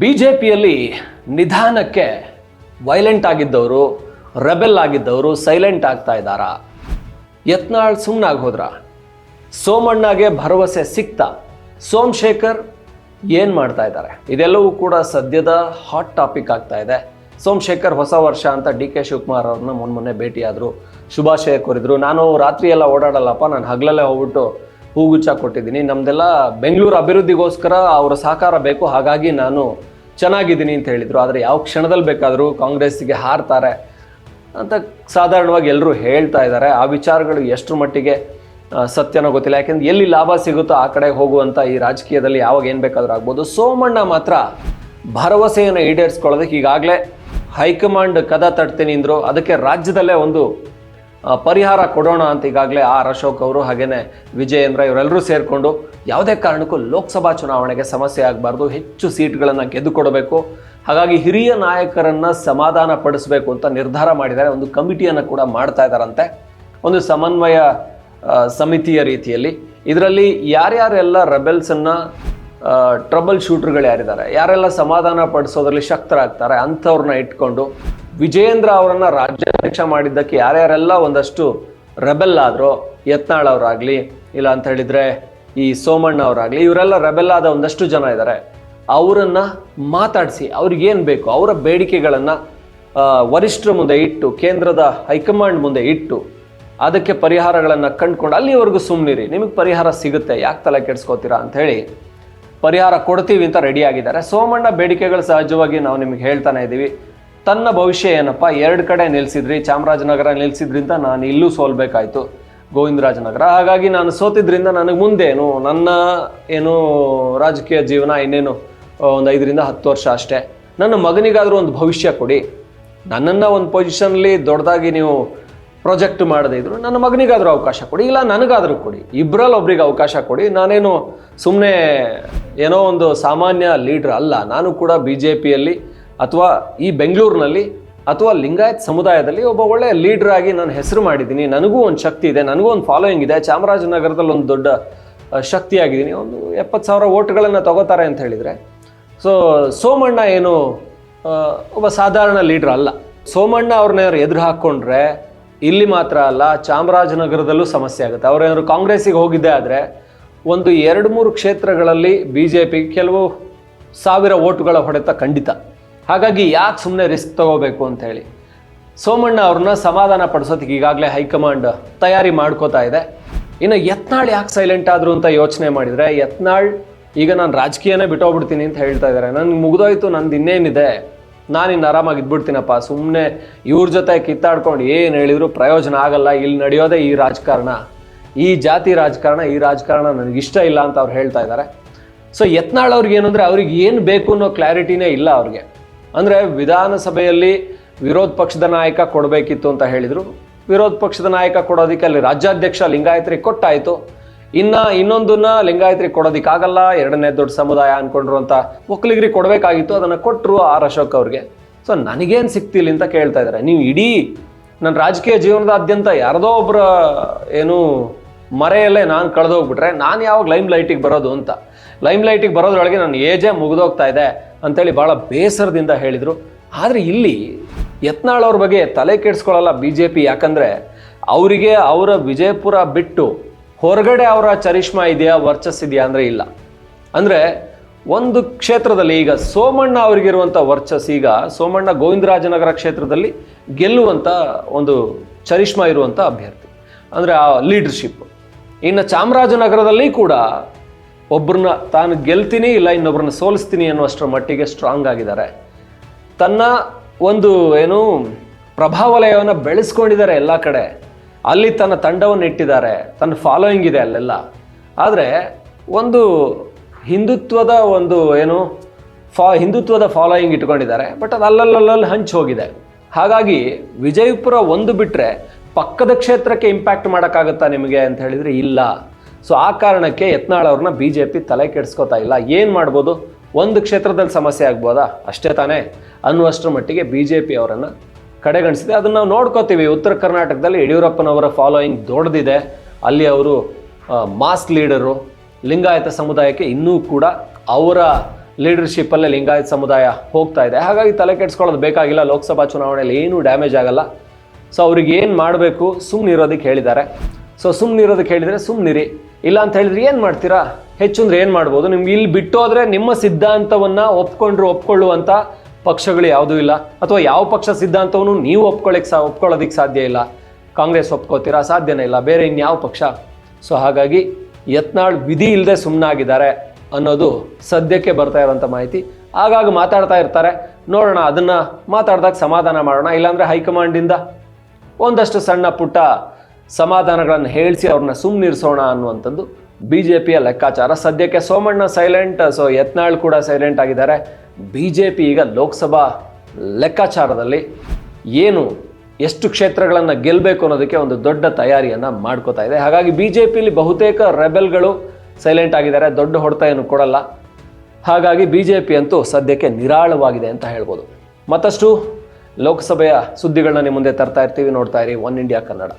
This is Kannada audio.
ಬಿಜೆಪಿಯಲ್ಲಿ ನಿಧಾನಕ್ಕೆ ವೈಲೆಂಟ್ ಆಗಿದ್ದವರು, ರೆಬೆಲ್ ಆಗಿದ್ದವರು ಸೈಲೆಂಟ್ ಆಗ್ತಾ ಇದ್ದಾರಾ? ಯತ್ನಾಳ್ ಸುಮ್ಮನಾಗಿ ಹೋದ್ರ? ಸೋಮಣ್ಣಗೆ ಭರವಸೆ ಸಿಕ್ತಾ? ಸೋಮಶೇಖರ್ ಏನು ಮಾಡ್ತಾ ಇದ್ದಾರೆ? ಇದೆಲ್ಲವೂ ಕೂಡ ಸದ್ಯದ ಹಾಟ್ ಟಾಪಿಕ್ ಆಗ್ತಾ ಇದೆ. ಸೋಮಶೇಖರ್ ಹೊಸ ವರ್ಷ ಅಂತ ಡಿ ಕೆ ಶಿವಕುಮಾರ್ ಅವ್ರನ್ನ ಮೊನ್ನೆ ಭೇಟಿಯಾದರು, ಶುಭಾಶಯ ಕೋರಿದ್ರು. ನಾನು ರಾತ್ರಿ ಎಲ್ಲ ಓಡಾಡಲ್ಲಪ್ಪ, ನಾನು ಹಗಲಲ್ಲೇ ಹೋಗ್ಬಿಟ್ಟು ಹೂಗುಚ್ಚ ಕೊಟ್ಟಿದ್ದೀನಿ, ನಮ್ದೆಲ್ಲ ಬೆಂಗಳೂರು ಅಭಿವೃದ್ಧಿಗೋಸ್ಕರ ಅವರ ಸಹಕಾರ ಬೇಕು, ಹಾಗಾಗಿ ನಾನು ಚೆನ್ನಾಗಿದ್ದೀನಿ ಅಂತ ಹೇಳಿದರು. ಆದರೆ ಯಾವ ಕ್ಷಣದಲ್ಲಿ ಬೇಕಾದರೂ ಕಾಂಗ್ರೆಸ್ಸಿಗೆ ಹಾರ್ತಾರೆ ಅಂತ ಸಾಧಾರಣವಾಗಿ ಎಲ್ಲರೂ ಹೇಳ್ತಾ ಇದ್ದಾರೆ. ಆ ವಿಚಾರಗಳು ಎಷ್ಟರ ಮಟ್ಟಿಗೆ ಸತ್ಯನೋ ಗೊತ್ತಿಲ್ಲ, ಯಾಕೆಂದ್ರೆ ಎಲ್ಲಿ ಲಾಭ ಸಿಗುತ್ತೋ ಆ ಕಡೆ ಹೋಗುವಂಥ ಈ ರಾಜಕೀಯದಲ್ಲಿ ಯಾವಾಗ ಏನು ಬೇಕಾದರೂ ಆಗ್ಬೋದು. ಸೋಮಣ್ಣ ಮಾತ್ರ ಭರವಸೆಯನ್ನು ಈಡೇರಿಸ್ಕೊಳ್ಳೋದಕ್ಕೆ ಈಗಾಗಲೇ ಹೈಕಮಾಂಡ್ ಕದ ತಟ್ತೀನಿ ಅಂದರು. ಅದಕ್ಕೆ ರಾಜ್ಯದಲ್ಲೇ ಒಂದು ಪರಿಹಾರ ಕೊಡೋಣ ಅಂತ ಈಗಾಗಲೇ ಆರ್ ಅಶೋಕ್ ಅವರು ಹಾಗೆಯೇ ವಿಜಯೇಂದ್ರ ಇವರೆಲ್ಲರೂ ಸೇರಿಕೊಂಡು ಯಾವುದೇ ಕಾರಣಕ್ಕೂ ಲೋಕಸಭಾ ಚುನಾವಣೆಗೆ ಸಮಸ್ಯೆ ಆಗಬಾರ್ದು, ಹೆಚ್ಚು ಸೀಟ್ಗಳನ್ನು ಗೆದ್ದುಕೊಡಬೇಕು, ಹಾಗಾಗಿ ಹಿರಿಯ ನಾಯಕರನ್ನು ಸಮಾಧಾನ ಪಡಿಸಬೇಕು ಅಂತ ನಿರ್ಧಾರ ಮಾಡಿದ್ದಾರೆ. ಒಂದು ಕಮಿಟಿಯನ್ನು ಕೂಡ ಮಾಡ್ತಾ ಇದ್ದಾರಂತೆ, ಒಂದು ಸಮನ್ವಯ ಸಮಿತಿಯ ರೀತಿಯಲ್ಲಿ. ಇದರಲ್ಲಿ ಯಾರ್ಯಾರೆಲ್ಲ ರೆಬೆಲ್ಸನ್ನು ಟ್ರಬಲ್ ಶೂಟರ್ಗಳು ಯಾರಿದ್ದಾರೆ, ಯಾರೆಲ್ಲ ಸಮಾಧಾನ ಪಡಿಸೋದ್ರಲ್ಲಿ ಶಕ್ತರಾಗ್ತಾರೆ ಅಂಥವ್ರನ್ನ ಇಟ್ಕೊಂಡು ವಿಜಯೇಂದ್ರ ಅವರನ್ನು ರಾಜ್ಯಾಧ್ಯಕ್ಷ ಮಾಡಿದ್ದಕ್ಕೆ ಯಾರ್ಯಾರೆಲ್ಲ ಒಂದಷ್ಟು ರೆಬೆಲ್ ಆದರೂ, ಯತ್ನಾಳ್ ಅವರಾಗಲಿ ಇಲ್ಲ ಅಂತ ಹೇಳಿದರೆ ಈ ಸೋಮಣ್ಣ ಅವರಾಗಲಿ, ಇವರೆಲ್ಲ ರೆಬೆಲ್ ಆದ ಒಂದಷ್ಟು ಜನ ಇದ್ದಾರೆ, ಅವರನ್ನು ಮಾತಾಡಿಸಿ ಅವ್ರಿಗೇನು ಬೇಕು ಅವರ ಬೇಡಿಕೆಗಳನ್ನು ವರಿಷ್ಠರ ಮುಂದೆ ಇಟ್ಟು, ಕೇಂದ್ರದ ಹೈಕಮಾಂಡ್ ಮುಂದೆ ಇಟ್ಟು ಅದಕ್ಕೆ ಪರಿಹಾರಗಳನ್ನು ಕಂಡುಕೊಂಡು ಅಲ್ಲಿವರೆಗೂ ಸುಮ್ಮನಿರಿ, ನಿಮಗೆ ಪರಿಹಾರ ಸಿಗುತ್ತೆ, ಯಾಕೆ ತಲೆ ಕೆಡಿಸ್ಕೋತೀರಾ ಅಂಥೇಳಿ ಪರಿಹಾರ ಕೊಡ್ತೀವಿ ಅಂತ ರೆಡಿಯಾಗಿದ್ದಾರೆ. ಸೋಮಣ್ಣ ಬೇಡಿಕೆಗಳು ಸಹಜವಾಗಿ ನಾವು ನಿಮಗೆ ಹೇಳ್ತಾನೆ ಇದ್ದೀವಿ. ತನ್ನ ಭವಿಷ್ಯ ಏನಪ್ಪ, 2 ಕಡೆ ನಿಲ್ಲಿಸಿದ್ರಿ, ಚಾಮರಾಜನಗರ ನಿಲ್ಲಿಸಿದ್ರಿಂದ ನಾನು ಇಲ್ಲೂ ಸೋಲ್ಬೇಕಾಯ್ತು, ಗೋವಿಂದರಾಜನಗರ, ಹಾಗಾಗಿ ನಾನು ಸೋತಿದ್ರಿಂದ ನನಗೆ ಮುಂದೇನು ನನ್ನ ಏನು ರಾಜಕೀಯ ಜೀವನ ಇನ್ನೇನು ಒಂದು 5 ರಿಂದ 10 ವರ್ಷ ಅಷ್ಟೇ, ನನ್ನ ಮಗನಿಗಾದರೂ ಒಂದು ಭವಿಷ್ಯ ಕೊಡಿ, ನನ್ನನ್ನು ಒಂದು ಪೊಸಿಷನ್ಲಿ ದೊಡ್ಡದಾಗಿ ನೀವು ಪ್ರಾಜೆಕ್ಟ್ ಮಾಡದೇ ಇದ್ರು ನನ್ನ ಮಗನಿಗಾದರೂ ಅವಕಾಶ ಕೊಡಿ, ಇಲ್ಲ ನನಗಾದರೂ ಕೊಡಿ, ಇಬ್ಬರಲ್ಲಿ ಒಬ್ರಿಗೆ ಅವಕಾಶ ಕೊಡಿ, ನಾನೇನು ಸುಮ್ಮನೆ ಏನೋ ಒಂದು ಸಾಮಾನ್ಯ ಲೀಡ್ರ್ ಅಲ್ಲ, ನಾನು ಕೂಡ BJPಯಲ್ಲಿ ಅಥವಾ ಈ ಬೆಂಗಳೂರಿನಲ್ಲಿ ಅಥವಾ ಲಿಂಗಾಯತ್ ಸಮುದಾಯದಲ್ಲಿ ಒಬ್ಬ ಒಳ್ಳೆಯ ಲೀಡ್ರ್ ಆಗಿ ನಾನು ಹೆಸರು ಮಾಡಿದ್ದೀನಿ, ನನಗೂ ಒಂದು ಶಕ್ತಿ ಇದೆ, ನನಗೂ ಒಂದು ಫಾಲೋಯಿಂಗ್ ಇದೆ, ಚಾಮರಾಜನಗರದಲ್ಲಿ ಒಂದು ದೊಡ್ಡ ಶಕ್ತಿಯಾಗಿದ್ದೀನಿ, ಒಂದು 70,000 ಓಟ್ಗಳನ್ನು ತಗೋತಾರೆ ಅಂತ ಹೇಳಿದರೆ. ಸೋಮಣ್ಣ ಏನು ಒಬ್ಬ ಸಾಧಾರಣ ಲೀಡ್ರ್ ಅಲ್ಲ. ಸೋಮಣ್ಣ ಅವ್ರನ್ನ ಎದುರು ಹಾಕ್ಕೊಂಡ್ರೆ ಇಲ್ಲಿ ಮಾತ್ರ ಅಲ್ಲ, ಚಾಮರಾಜನಗರದಲ್ಲೂ ಸಮಸ್ಯೆ ಆಗುತ್ತೆ. ಅವ್ರೇನಾದ್ರು ಕಾಂಗ್ರೆಸ್ಸಿಗೆ ಹೋಗಿದ್ದೆ ಆದರೆ ಒಂದು 2-3 ಕ್ಷೇತ್ರಗಳಲ್ಲಿ BJPಗೆ ಕೆಲವು 1000 ಓಟುಗಳ ಹೊಡೆತ ಖಂಡಿತ. ಹಾಗಾಗಿ ಯಾಕೆ ಸುಮ್ಮನೆ ರಿಸ್ಕ್ ತಗೋಬೇಕು ಅಂತ ಹೇಳಿ ಸೋಮಣ್ಣ ಅವ್ರನ್ನ ಸಮಾಧಾನ ಪಡಿಸೋದಕ್ಕೆ ಈಗಾಗಲೇ ಹೈಕಮಾಂಡ್ ತಯಾರಿ ಮಾಡ್ಕೋತಾ ಇದೆ. ಇನ್ನು ಯತ್ನಾಳ್ ಯಾಕೆ ಸೈಲೆಂಟ್ ಆದರು ಅಂತ ಯೋಚನೆ ಮಾಡಿದರೆ, ಯತ್ನಾಳ್ ಈಗ ನಾನು ರಾಜಕೀಯನೇ ಬಿಟ್ಟೋಗ್ಬಿಡ್ತೀನಿ ಅಂತ ಹೇಳ್ತಾ ಇದ್ದಾರೆ. ನನಗೆ ಮುಗಿದೋಯ್ತು, ನಂದು ಇನ್ನೇನಿದೆ, ನಾನಿನ್ನು ಆರಾಮಾಗಿ ಇದ್ಬಿಡ್ತೀನಪ್ಪ, ಸುಮ್ಮನೆ ಇವ್ರ ಜೊತೆ ಕಿತ್ತಾಡ್ಕೊಂಡು ಏನು ಹೇಳಿದ್ರು ಪ್ರಯೋಜನ ಆಗಲ್ಲ, ಇಲ್ಲಿ ನಡೆಯೋದೇ ಈ ರಾಜಕಾರಣ, ಈ ಜಾತಿ ರಾಜಕಾರಣ, ಈ ರಾಜಕಾರಣ ನನಗಿಷ್ಟ ಇಲ್ಲ ಅಂತ ಅವ್ರು ಹೇಳ್ತಾ ಇದ್ದಾರೆ. ಯತ್ನಾಳ್ ಅವ್ರಿಗೆ ಏನು ಅಂದರೆ ಅವ್ರಿಗೆ ಏನು ಬೇಕು ಅನ್ನೋ ಕ್ಲಾರಿಟಿನೇ ಇಲ್ಲ ಅವ್ರಿಗೆ. ಅಂದರೆ ವಿಧಾನಸಭೆಯಲ್ಲಿ ವಿರೋಧ ಪಕ್ಷದ ನಾಯಕ ಕೊಡಬೇಕಿತ್ತು ಅಂತ ಹೇಳಿದರು, ವಿರೋಧ ಪಕ್ಷದ ನಾಯಕ ಕೊಡೋದಕ್ಕೆ ಅಲ್ಲಿ ರಾಜ್ಯಾಧ್ಯಕ್ಷ ಲಿಂಗಾಯತರಿಗೆ ಕೊಟ್ಟಾಯಿತು, ಇನ್ನೊಂದನ್ನ ಲಿಂಗಾಯತರಿಗೆ ಕೊಡೋದಕ್ಕಾಗಲ್ಲ, 2ನೇ ದೊಡ್ಡ ಸಮುದಾಯ ಅಂದ್ಕೊಂಡ್ರು ಅಂತ ಒಕ್ಕಲಿಗರಿಗೆ ಕೊಡಬೇಕಾಗಿತ್ತು, ಅದನ್ನು ಕೊಟ್ಟರು ಆರ್ ಅಶೋಕ್ ಅವ್ರಿಗೆ. ನನಗೇನು ಸಿಕ್ತಿಲ್ಲ ಅಂತ ಕೇಳ್ತಾ ಇದ್ದಾರೆ. ನೀವು ಇಡೀ ನನ್ನ ರಾಜಕೀಯ ಜೀವನದಾದ್ಯಂತ ಯಾರದೋ ಒಬ್ಬರ ಏನು ಮರೆಯಲ್ಲೇ ನಾನು ಕಳೆದೋಗ್ಬಿಟ್ರೆ ನಾನು ಯಾವಾಗ ಲೈಮ್ ಲೈಟಿಗೆ ಬರೋದು ಅಂತ, ಲೈಮ್ ಲೈಟಿಗೆ ಬರೋದ್ರೊಳಗೆ ನನ್ನ ಏಜೇ ಮುಗಿದೋಗ್ತಾ ಇದೆ ಅಂತೇಳಿ ಭಾಳ ಬೇಸರದಿಂದ ಹೇಳಿದರು. ಆದರೆ ಇಲ್ಲಿ ಯತ್ನಾಳ್ ಅವ್ರ ಬಗ್ಗೆ ತಲೆ ಕೆಡಿಸ್ಕೊಳ್ಳಲ್ಲ BJP, ಯಾಕಂದರೆ ಅವರಿಗೆ ಅವರ ವಿಜಯಪುರ ಬಿಟ್ಟು ಹೊರಗಡೆ ಅವರ ಚರಿಷ್ಮಾ ಇದೆಯಾ, ವರ್ಚಸ್ಸಿದೆಯಾ ಅಂದರೆ ಇಲ್ಲ. ಅಂದರೆ ಒಂದು ಕ್ಷೇತ್ರದಲ್ಲಿ ಈಗ ಸೋಮಣ್ಣ ಅವರಿಗಿರುವಂಥ ವರ್ಚಸ್, ಈಗ ಸೋಮಣ್ಣ ಗೋವಿಂದರಾಜನಗರ ಕ್ಷೇತ್ರದಲ್ಲಿ ಗೆಲ್ಲುವಂಥ ಒಂದು ಚರಿಷ್ಮಾ ಇರುವಂಥ ಅಭ್ಯರ್ಥಿ, ಅಂದರೆ ಆ ಲೀಡರ್ಶಿಪ್. ಇನ್ನು ಚಾಮರಾಜನಗರದಲ್ಲಿ ಕೂಡ ಒಬ್ಬರನ್ನ ತಾನು ಗೆಲ್ತೀನಿ ಇಲ್ಲ ಇನ್ನೊಬ್ಬರನ್ನ ಸೋಲಿಸ್ತೀನಿ ಅನ್ನುವಷ್ಟರ ಮಟ್ಟಿಗೆ ಸ್ಟ್ರಾಂಗ್ ಆಗಿದ್ದಾರೆ. ತನ್ನ ಒಂದು ಏನು ಪ್ರಭಾವಲಯವನ್ನು ಬೆಳೆಸ್ಕೊಂಡಿದ್ದಾರೆ ಎಲ್ಲ ಕಡೆ, ಅಲ್ಲಿ ತನ್ನ ತಂಡವನ್ನು ಇಟ್ಟಿದ್ದಾರೆ, ತನ್ನ ಫಾಲೋಯಿಂಗ್ ಇದೆ ಅಲ್ಲೆಲ್ಲ. ಆದರೆ ಒಂದು ಹಿಂದುತ್ವದ ಒಂದು ಏನು ಹಿಂದುತ್ವದ ಫಾಲೋಯಿಂಗ್ ಇಟ್ಕೊಂಡಿದ್ದಾರೆ, ಬಟ್ ಅದು ಅಲ್ಲಲ್ಲಿ ಹಂಚಿ ಹೋಗಿದೆ. ಹಾಗಾಗಿ ವಿಜಯಪುರ ಒಂದು ಬಿಟ್ಟರೆ ಪಕ್ಕದ ಕ್ಷೇತ್ರಕ್ಕೆ ಇಂಪ್ಯಾಕ್ಟ್ ಮಾಡೋಕ್ಕಾಗತ್ತಾ ನಿಮಗೆ ಅಂತ ಹೇಳಿದರೆ ಇಲ್ಲ. ಆ ಕಾರಣಕ್ಕೆ ಯತ್ನಾಳ್ ಅವ್ರನ್ನ BJP ತಲೆ ಕೆಡಿಸ್ಕೋತಾ ಇಲ್ಲ. ಏನು ಮಾಡ್ಬೋದು, ಒಂದು ಕ್ಷೇತ್ರದಲ್ಲಿ ಸಮಸ್ಯೆ ಆಗ್ಬೋದಾ ಅಷ್ಟೇ ತಾನೇ ಅನ್ನುವಷ್ಟರ ಮಟ್ಟಿಗೆ BJP ಅವರನ್ನು ಕಡೆಗಣಿಸಿದೆ. ಅದನ್ನು ನಾವು ನೋಡ್ಕೋತೀವಿ. ಉತ್ತರ ಕರ್ನಾಟಕದಲ್ಲಿ ಯಡಿಯೂರಪ್ಪನವರ ಫಾಲೋಯಿಂಗ್ ದೊಡ್ಡದಿದೆ, ಅಲ್ಲಿ ಅವರು ಮಾಸ್ ಲೀಡರು, ಲಿಂಗಾಯತ ಸಮುದಾಯಕ್ಕೆ ಇನ್ನೂ ಕೂಡ ಅವರ ಲೀಡರ್ಶಿಪ್ಪಲ್ಲೇ ಲಿಂಗಾಯತ್ ಸಮುದಾಯ ಹೋಗ್ತಾ ಇದೆ. ಹಾಗಾಗಿ ತಲೆ ಕೆಡಿಸ್ಕೊಳ್ಳೋದು ಬೇಕಾಗಿಲ್ಲ. ಲೋಕಸಭಾ ಚುನಾವಣೆಯಲ್ಲಿ ಏನೂ ಡ್ಯಾಮೇಜ್ ಆಗಲ್ಲ. ಸೊ ಅವ್ರಿಗೆ ಏನು ಮಾಡಬೇಕು, ಸುಮ್ಮನಿರೋದಕ್ಕೆ ಹೇಳಿದ್ದಾರೆ. ಸೊ ಸುಮ್ಮನಿರೋದಕ್ಕೆ ಹೇಳಿದರೆ ಸುಮ್ಮನಿರಿ, ಇಲ್ಲ ಅಂತ ಹೇಳಿದ್ರೆ ಏನು ಮಾಡ್ತೀರಾ? ಹೆಚ್ಚು ಅಂದರೆ ಏನು ಮಾಡ್ಬೋದು? ನಿಮ್ಗೆ ಇಲ್ಲಿ ಬಿಟ್ಟು ಹೋದರೆ ನಿಮ್ಮ ಸಿದ್ಧಾಂತವನ್ನು ಒಪ್ಕೊಳ್ಳುವಂಥ ಪಕ್ಷಗಳು ಯಾವುದೂ ಇಲ್ಲ, ಅಥವಾ ಯಾವ ಪಕ್ಷ ಸಿದ್ಧಾಂತವನ್ನು ನೀವು ಒಪ್ಕೊಳ್ಳೋದಕ್ಕೆ ಸಾಧ್ಯ ಇಲ್ಲ. ಕಾಂಗ್ರೆಸ್ ಒಪ್ಕೋತೀರಾ? ಸಾಧ್ಯನೇ ಇಲ್ಲ. ಬೇರೆ ಇನ್ಯಾವ ಪಕ್ಷ? ಸೊ ಹಾಗಾಗಿ ಯತ್ನಾಳ್ ವಿಧಿ ಇಲ್ಲದೆ ಸುಮ್ಮನಾಗಿದ್ದಾರೆ ಅನ್ನೋದು ಸದ್ಯಕ್ಕೆ ಬರ್ತಾ ಇರೋಂಥ ಮಾಹಿತಿ. ಆಗಾಗ ಮಾತಾಡ್ತಾ ಇರ್ತಾರೆ, ನೋಡೋಣ, ಅದನ್ನು ಮಾತಾಡಿದಾಗ ಸಮಾಧಾನ ಮಾಡೋಣ, ಇಲ್ಲಾಂದರೆ ಹೈಕಮಾಂಡಿಂದ ಒಂದಷ್ಟು ಸಣ್ಣ ಪುಟ್ಟ ಸಮಾಧಾನಗಳನ್ನು ಹೇಳಿಸಿ ಅವ್ರನ್ನ ಸುಮ್ಮನಿರಿಸೋಣ ಅನ್ನುವಂಥದ್ದು BJPಯ ಲೆಕ್ಕಾಚಾರ. ಸದ್ಯಕ್ಕೆ ಸೋಮಣ್ಣ ಸೈಲೆಂಟ್, ಸೊ ಯತ್ನಾಳ್ ಕೂಡ ಸೈಲೆಂಟ್ ಆಗಿದ್ದಾರೆ. BJP ಈಗ ಲೋಕಸಭಾ ಲೆಕ್ಕಾಚಾರದಲ್ಲಿ ಎಷ್ಟು ಕ್ಷೇತ್ರಗಳನ್ನು ಗೆಲ್ಲಬೇಕು ಅನ್ನೋದಕ್ಕೆ ಒಂದು ದೊಡ್ಡ ತಯಾರಿಯನ್ನು ಮಾಡ್ಕೋತಾ ಇದೆ. ಹಾಗಾಗಿ BJPಲಿ ಬಹುತೇಕ ರೆಬೆಲ್ಗಳು ಸೈಲೆಂಟ್ ಆಗಿದ್ದಾರೆ, ದೊಡ್ಡ ಹೊಡೆತ ಏನು ಕೊಡಲ್ಲ. ಹಾಗಾಗಿ BJP ಅಂತೂ ಸದ್ಯಕ್ಕೆ ನಿರಾಳವಾಗಿದೆ ಅಂತ ಹೇಳ್ಬೋದು. ಮತ್ತಷ್ಟು ಲೋಕಸಭೆಯ ಸುದ್ದಿಗಳನ್ನ ನಿಮ್ಮ ಮುಂದೆ ತರ್ತಾ ಇರ್ತೀವಿ. ನೋಡ್ತಾ ಇರಿ ಒನ್ ಇಂಡಿಯಾ ಕನ್ನಡ.